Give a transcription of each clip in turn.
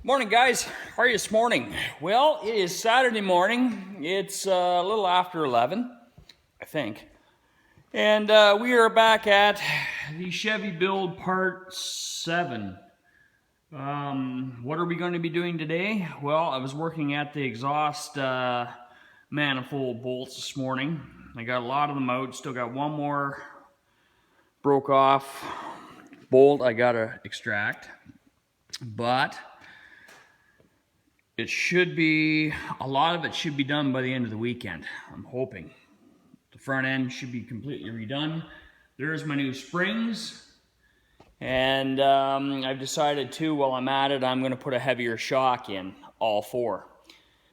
Morning, guys. How are you this morning? Well, it is Saturday morning. It's a little after 11, I think. And we are back at the Chevy build part 7. What are we going to be doing today? Well, I was working at the exhaust manifold bolts this morning. I got a lot of them out. Still got one more broke off bolt I got to extract. But it should be, a lot of it should be done by the end of the weekend, I'm hoping. The front end should be completely redone. There's my new springs. And I've decided too, while I'm at it, I'm going to put a heavier shock in, all 4.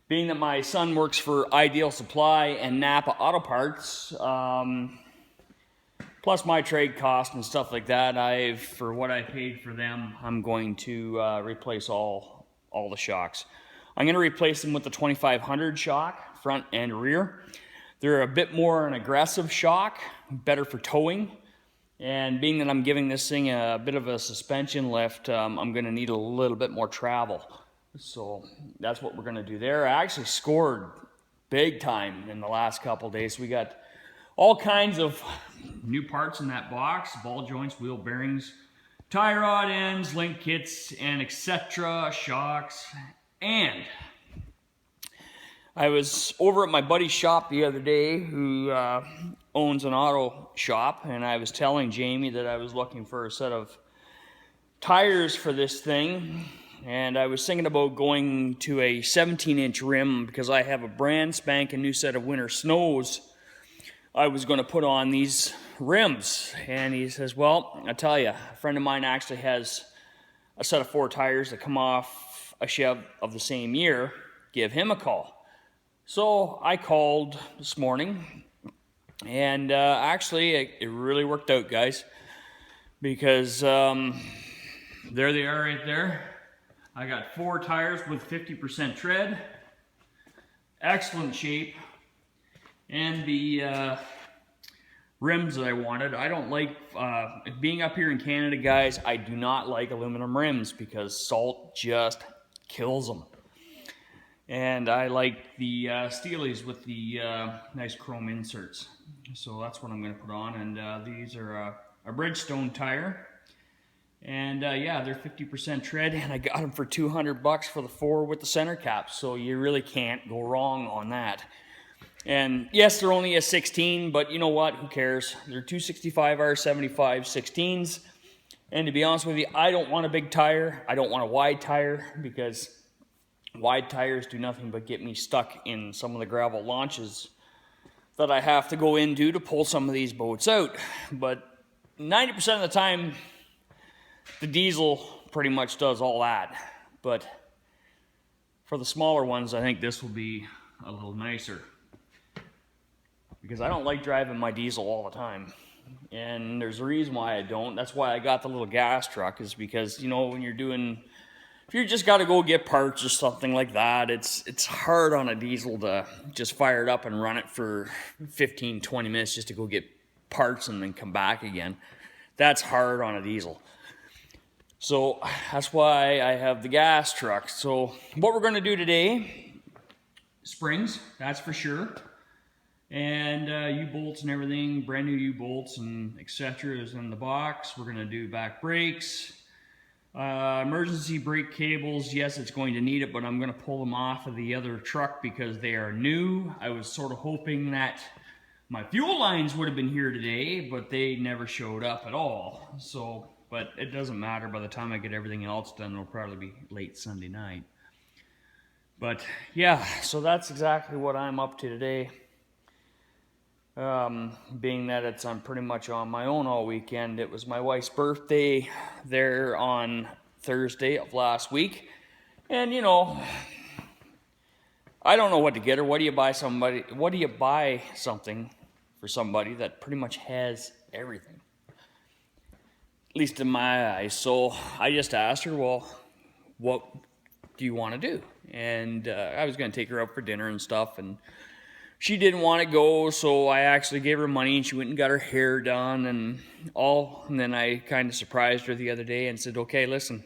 Being that my son works for Ideal Supply and Napa Auto Parts, plus my trade cost and stuff like that, for what I paid for them, I'm going to replace all the shocks. I'm going to replace them with the 2500 shock, front and rear. They're a bit more an aggressive shock, better for towing. And being that I'm giving this thing a bit of a suspension lift, I'm going to need a little bit more travel. So that's what we're going to do there. I actually scored big time in the last couple days. We got all kinds of new parts in that box: ball joints, wheel bearings, tie rod ends, link kits, and etc. shocks. And I was over at my buddy's shop the other day, who owns an auto shop, and I was telling Jamie that I was looking for a set of tires for this thing, and I was thinking about going to a 17-inch rim because I have a brand spanking new set of winter snows I was going to put on these rims. And he says, well, I tell you, a friend of mine actually has a set of 4 tires that come off a Chev of the same year. Give him a call. So I called this morning, and actually it really worked out, guys, because there they are right there. I got 4 tires with 50% tread, excellent shape, and the rims that I wanted. I don't like, being up here in Canada, guys, I do not like aluminum rims because salt just kills them. And I like the Steelies with the nice chrome inserts. So that's what I'm going to put on. And these are a Bridgestone tire. And yeah, they're 50% tread, and I got them for $200 for the 4 with the center caps. So you really can't go wrong on that. And yes, they're only a 16, but you know what? Who cares? They're 265R75 16s. And to be honest with you, I don't want a big tire. I don't want a wide tire, because wide tires do nothing but get me stuck in some of the gravel launches that I have to go into to pull some of these boats out. But 90% of the time, the diesel pretty much does all that. But for the smaller ones, I think this will be a little nicer, because I don't like driving my diesel all the time. And there's a reason why I don't. That's why I got the little gas truck, is because, you know, when you're doing, if you just got to go get parts or something like that, it's hard on a diesel to just fire it up and run it for 15, 20 minutes just to go get parts and then come back again. That's hard on a diesel. So that's why I have the gas truck. So what we're going to do today, springs, that's for sure. And U-bolts and everything, brand new U-bolts and etc. is in the box. We're going to do back brakes. Emergency brake cables, yes, it's going to need it, but I'm going to pull them off of the other truck because they are new. I was sort of hoping that my fuel lines would have been here today, but they never showed up at all. So, but it doesn't matter. By the time I get everything else done, it'll probably be late Sunday night. But yeah, so that's exactly what I'm up to today. Being that I'm pretty much on my own all weekend. It was my wife's birthday there on Thursday of last week, and you know, I don't know what to get her. What do you buy something for somebody that pretty much has everything, at least in my eyes? So I just asked her, well, what do you want to do? And I was going to take her out for dinner and stuff, and she didn't want to go, so I actually gave her money, and she went and got her hair done and all. And then I kind of surprised her the other day and said, okay, listen,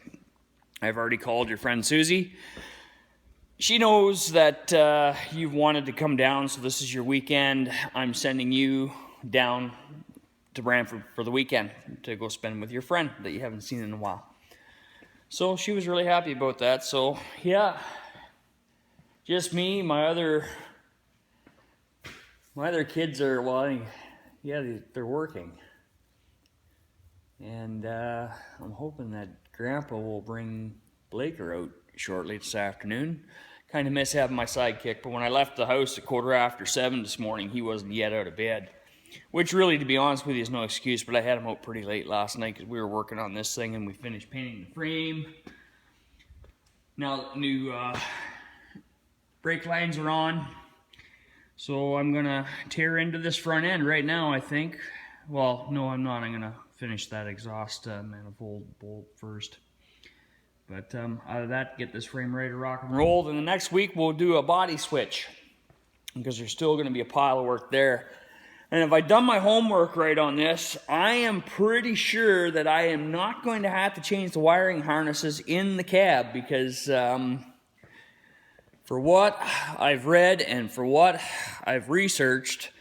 I've already called your friend Susie. She knows that you've wanted to come down, so this is your weekend. I'm sending you down to Brantford for the weekend to go spend with your friend that you haven't seen in a while. So she was really happy about that. So yeah, just me. My other kids are, well, yeah, they're working, and I'm hoping that Grandpa will bring Blaker out shortly this afternoon. Kind of miss having my sidekick, but when I left the house at 7:15 this morning, he wasn't yet out of bed. Which really, to be honest with you, is no excuse, but I had him out pretty late last night because we were working on this thing and we finished painting the frame. Now new brake lines are on, so I'm gonna tear into this front end right now, I think. Well, no, I'm not. I'm gonna finish that exhaust manifold bolt first. But out of that, get this frame ready to rock and roll. Then the next week we'll do a body switch, because there's still gonna be a pile of work there. And if I've done my homework right on this, I am pretty sure that I am not going to have to change the wiring harnesses in the cab, because for what I've read and for what I've researched,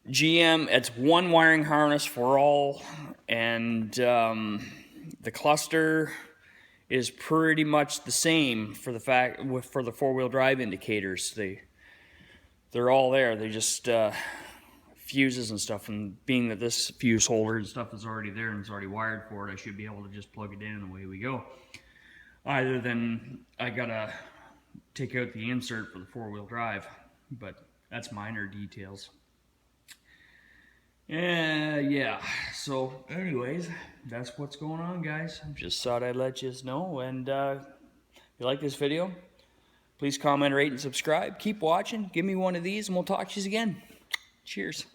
GM, it's one wiring harness for all, and the cluster is pretty much the same for the four-wheel drive indicators. They're all there. They just fuses and stuff, and being that this fuse holder and stuff is already there and it's already wired for it, I should be able to just plug it in and away we go. Other than I gotta take out the insert for the four-wheel drive, but that's minor details. Yeah, so anyways, that's what's going on, guys. Just thought I'd let you know, and if you like this video, please comment, rate, and subscribe. Keep watching, give me one of these, and we'll talk to you again. Cheers.